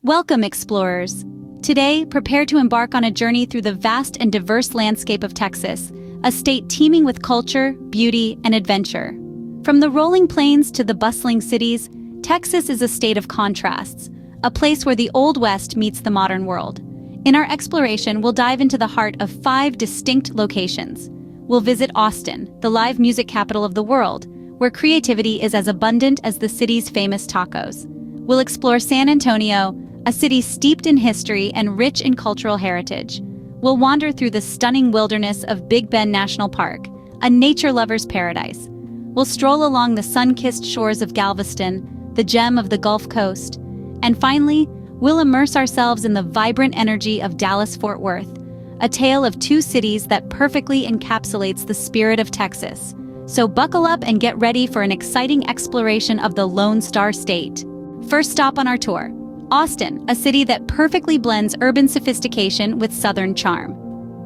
Welcome, explorers. Today, prepare to embark on a journey through the vast and diverse landscape of Texas, a state teeming with culture, beauty, and adventure. From the rolling plains to the bustling cities, Texas is a state of contrasts, a place where the Old West meets the modern world. In our exploration, we'll dive into the heart of 5 distinct locations. We'll visit Austin, the live music capital of the world, where creativity is as abundant as the city's famous tacos. We'll explore San Antonio, a city steeped in history and rich in cultural heritage. We'll wander through the stunning wilderness of Big Bend National Park, a nature lover's paradise. We'll stroll along the sun-kissed shores of Galveston, the gem of the Gulf Coast. And finally, we'll immerse ourselves in the vibrant energy of Dallas-Fort Worth, a tale of 2 cities that perfectly encapsulates the spirit of Texas. So buckle up and get ready for an exciting exploration of the Lone Star State. First stop on our tour, Austin, a city that perfectly blends urban sophistication with southern charm.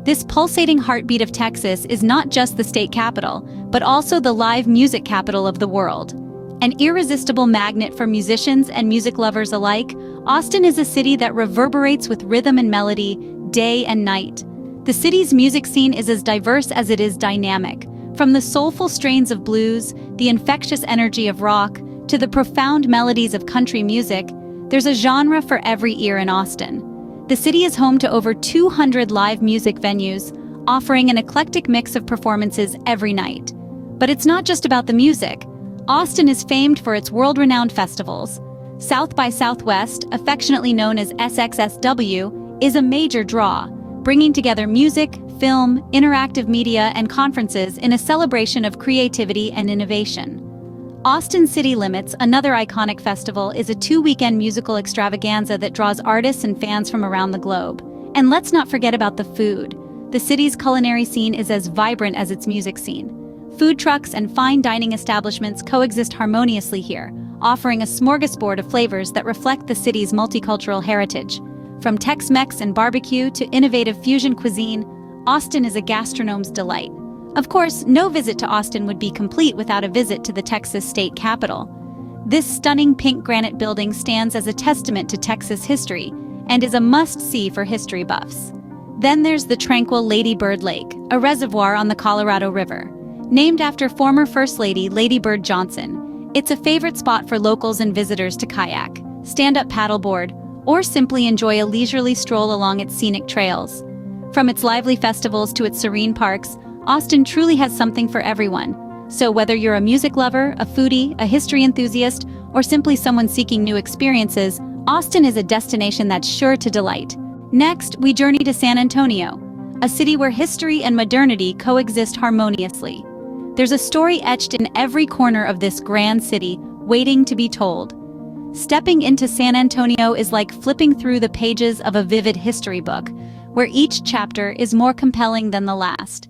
This pulsating heartbeat of Texas is not just the state capital, but also the live music capital of the world. An irresistible magnet for musicians and music lovers alike, Austin is a city that reverberates with rhythm and melody, day and night. The city's music scene is as diverse as it is dynamic. From the soulful strains of blues, the infectious energy of rock, to the profound melodies of country music, there's a genre for every ear in Austin. The city is home to over 200 live music venues, offering an eclectic mix of performances every night. But it's not just about the music. Austin is famed for its world-renowned festivals. South by Southwest, affectionately known as SXSW, is a major draw, bringing together music, film, interactive media, and conferences in a celebration of creativity and innovation. Austin City Limits, another iconic festival, is a 2-weekend musical extravaganza that draws artists and fans from around the globe. And let's not forget about the food. The city's culinary scene is as vibrant as its music scene. Food trucks and fine dining establishments coexist harmoniously here, offering a smorgasbord of flavors that reflect the city's multicultural heritage. From Tex-Mex and barbecue to innovative fusion cuisine, Austin is a gastronome's delight. Of course, no visit to Austin would be complete without a visit to the Texas state capitol. This stunning pink granite building stands as a testament to Texas history and is a must-see for history buffs. Then there's the tranquil Lady Bird Lake, a reservoir on the Colorado River. Named after former First Lady Lady Bird Johnson, it's a favorite spot for locals and visitors to kayak, stand-up paddleboard, or simply enjoy a leisurely stroll along its scenic trails. From its lively festivals to its serene parks, Austin truly has something for everyone. So whether you're a music lover, a foodie, a history enthusiast, or simply someone seeking new experiences, Austin is a destination that's sure to delight. Next, we journey to San Antonio, a city where history and modernity coexist harmoniously. There's a story etched in every corner of this grand city, waiting to be told. Stepping into San Antonio is like flipping through the pages of a vivid history book, where each chapter is more compelling than the last.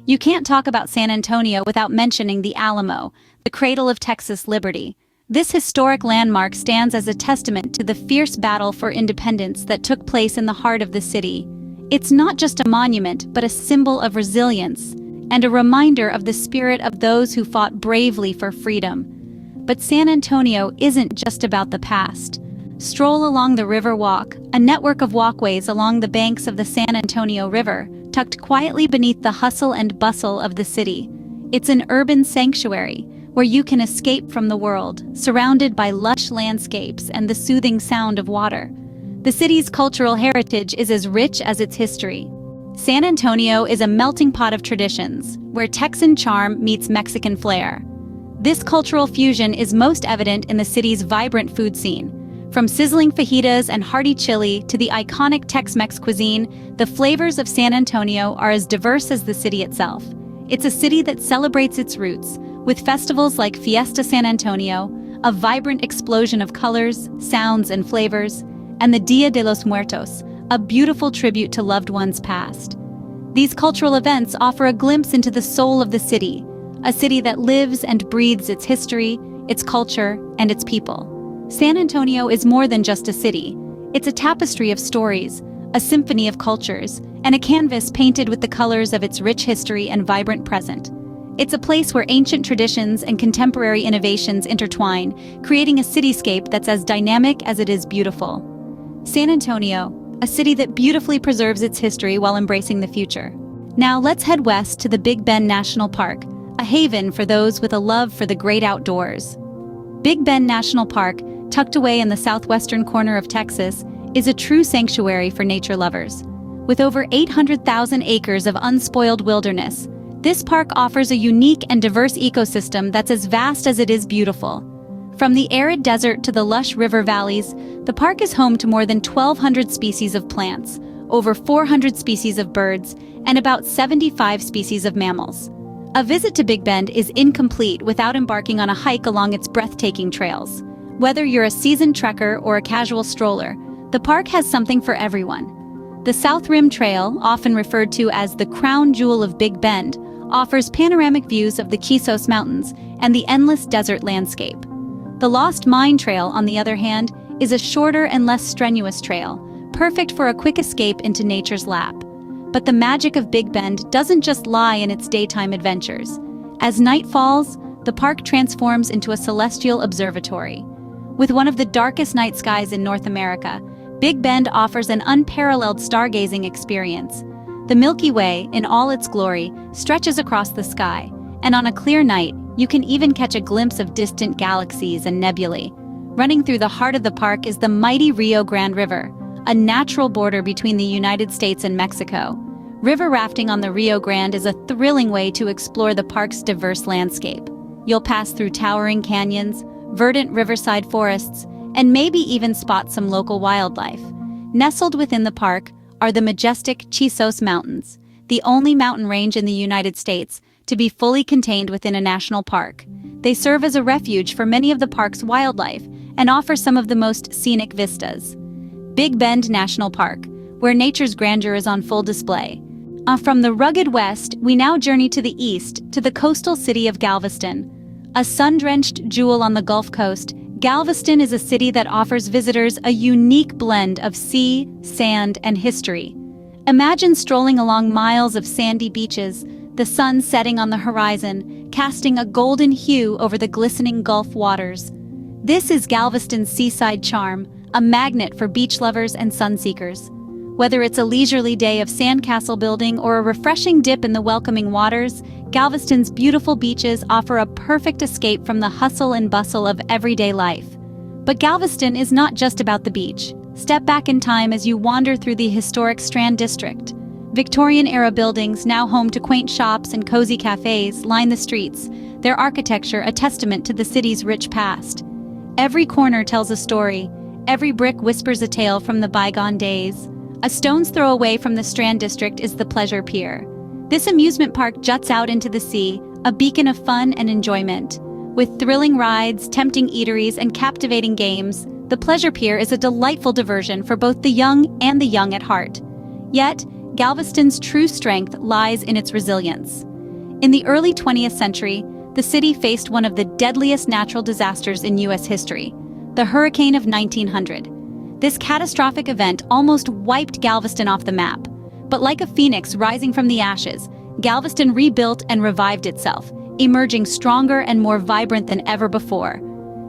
You can't talk about San Antonio without mentioning the Alamo, the cradle of Texas liberty. This historic landmark stands as a testament to the fierce battle for independence that took place in the heart of the city. It's not just a monument, but a symbol of resilience and a reminder of the spirit of those who fought bravely for freedom. But San Antonio isn't just about the past. Stroll along the River Walk, a network of walkways along the banks of the San Antonio River, tucked quietly beneath the hustle and bustle of the city. It's an urban sanctuary where you can escape from the world, surrounded by lush landscapes and the soothing sound of water. The city's cultural heritage is as rich as its history. San Antonio is a melting pot of traditions, where Texan charm meets Mexican flair. This cultural fusion is most evident in the city's vibrant food scene. From sizzling fajitas and hearty chili to the iconic Tex-Mex cuisine, the flavors of San Antonio are as diverse as the city itself. It's a city that celebrates its roots, with festivals like Fiesta San Antonio, a vibrant explosion of colors, sounds, and flavors, and the Dia de los Muertos, a beautiful tribute to loved ones past. These cultural events offer a glimpse into the soul of the city, a city that lives and breathes its history, its culture, and its people. San Antonio is more than just a city. It's a tapestry of stories, a symphony of cultures, and a canvas painted with the colors of its rich history and vibrant present. It's a place where ancient traditions and contemporary innovations intertwine, creating a cityscape that's as dynamic as it is beautiful. San Antonio, a city that beautifully preserves its history while embracing the future. Now let's head west to the Big Bend National Park, a haven for those with a love for the great outdoors. Big Bend National Park, tucked away in the southwestern corner of Texas, is a true sanctuary for nature lovers. With over 800,000 acres of unspoiled wilderness, this park offers a unique and diverse ecosystem that's as vast as it is beautiful. From the arid desert to the lush river valleys, the park is home to more than 1,200 species of plants, over 400 species of birds, and about 75 species of mammals. A visit to Big Bend is incomplete without embarking on a hike along its breathtaking trails. Whether you're a seasoned trekker or a casual stroller, the park has something for everyone. The South Rim Trail, often referred to as the crown jewel of Big Bend, offers panoramic views of the Chisos Mountains and the endless desert landscape. The Lost Mine Trail, on the other hand, is a shorter and less strenuous trail, perfect for a quick escape into nature's lap. But the magic of Big Bend doesn't just lie in its daytime adventures. As night falls, the park transforms into a celestial observatory. With one of the darkest night skies in North America, Big Bend offers an unparalleled stargazing experience. The Milky Way, in all its glory, stretches across the sky, and on a clear night, you can even catch a glimpse of distant galaxies and nebulae. Running through the heart of the park is the mighty Rio Grande River, a natural border between the United States and Mexico. River rafting on the Rio Grande is a thrilling way to explore the park's diverse landscape. You'll pass through towering canyons, verdant riverside forests, and maybe even spot some local wildlife. Nestled within the park are the majestic Chisos Mountains, the only mountain range in the United States to be fully contained within a national park. They serve as a refuge for many of the park's wildlife and offer some of the most scenic vistas. Big Bend National Park, where nature's grandeur is on full display. From the rugged west, we now journey to the east, to the coastal city of Galveston. A sun-drenched jewel on the Gulf Coast, Galveston is a city that offers visitors a unique blend of sea, sand, and history. Imagine strolling along miles of sandy beaches, the sun setting on the horizon, casting a golden hue over the glistening Gulf waters. This is Galveston's seaside charm, a magnet for beach lovers and sun-seekers. Whether it's a leisurely day of sandcastle building or a refreshing dip in the welcoming waters, Galveston's beautiful beaches offer a perfect escape from the hustle and bustle of everyday life. But Galveston is not just about the beach. Step back in time as you wander through the historic Strand District. Victorian-era buildings, now home to quaint shops and cozy cafes, line the streets, their architecture a testament to the city's rich past. Every corner tells a story, every brick whispers a tale from the bygone days. A stone's throw away from the Strand District is the Pleasure Pier. This amusement park juts out into the sea, a beacon of fun and enjoyment. With thrilling rides, tempting eateries, and captivating games, the Pleasure Pier is a delightful diversion for both the young and the young at heart. Yet, Galveston's true strength lies in its resilience. In the early 20th century, the city faced one of the deadliest natural disasters in U.S. history, the Hurricane of 1900. This catastrophic event almost wiped Galveston off the map. But like a phoenix rising from the ashes, Galveston rebuilt and revived itself, emerging stronger and more vibrant than ever before.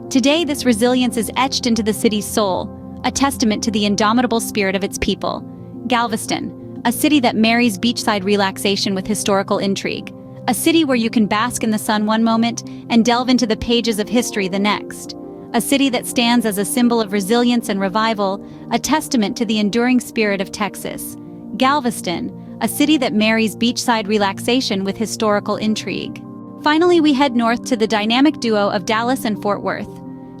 Today, this resilience is etched into the city's soul, a testament to the indomitable spirit of its people. Galveston, a city that marries beachside relaxation with historical intrigue. A city where you can bask in the sun one moment and delve into the pages of history the next. A city that stands as a symbol of resilience and revival, a testament to the enduring spirit of Texas. Galveston, a city that marries beachside relaxation with historical intrigue. Finally, we head north to the dynamic duo of Dallas and Fort Worth.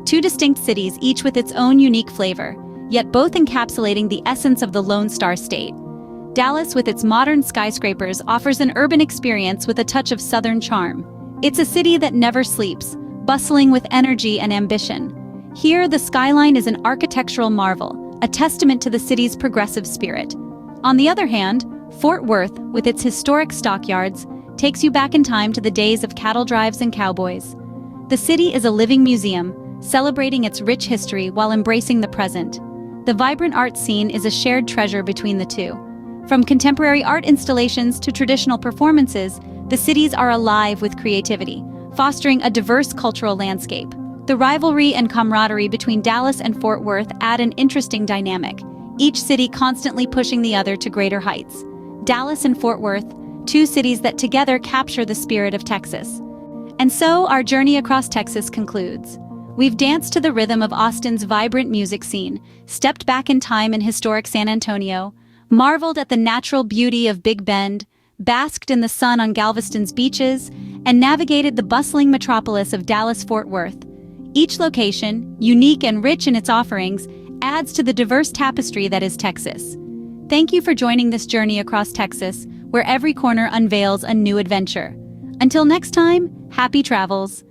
Two distinct cities, each with its own unique flavor, yet both encapsulating the essence of the Lone Star State. Dallas, with its modern skyscrapers, offers an urban experience with a touch of southern charm. It's a city that never sleeps, bustling with energy and ambition. Here, the skyline is an architectural marvel, a testament to the city's progressive spirit. On the other hand, Fort Worth, with its historic stockyards, takes you back in time to the days of cattle drives and cowboys. The city is a living museum, celebrating its rich history while embracing the present. The vibrant art scene is a shared treasure between the two. From contemporary art installations to traditional performances, the cities are alive with creativity, fostering a diverse cultural landscape. The rivalry and camaraderie between Dallas and Fort Worth add an interesting dynamic. each city constantly pushing the other to greater heights. Dallas and Fort Worth, two cities that together capture the spirit of Texas. And so our journey across Texas concludes. We've danced to the rhythm of Austin's vibrant music scene, stepped back in time in historic San Antonio, marveled at the natural beauty of Big Bend, basked in the sun on Galveston's beaches, and navigated the bustling metropolis of Dallas-Fort Worth. Each location, unique and rich in its offerings, adds to the diverse tapestry that is Texas. Thank you for joining this journey across Texas, where every corner unveils a new adventure. Until next time, happy travels.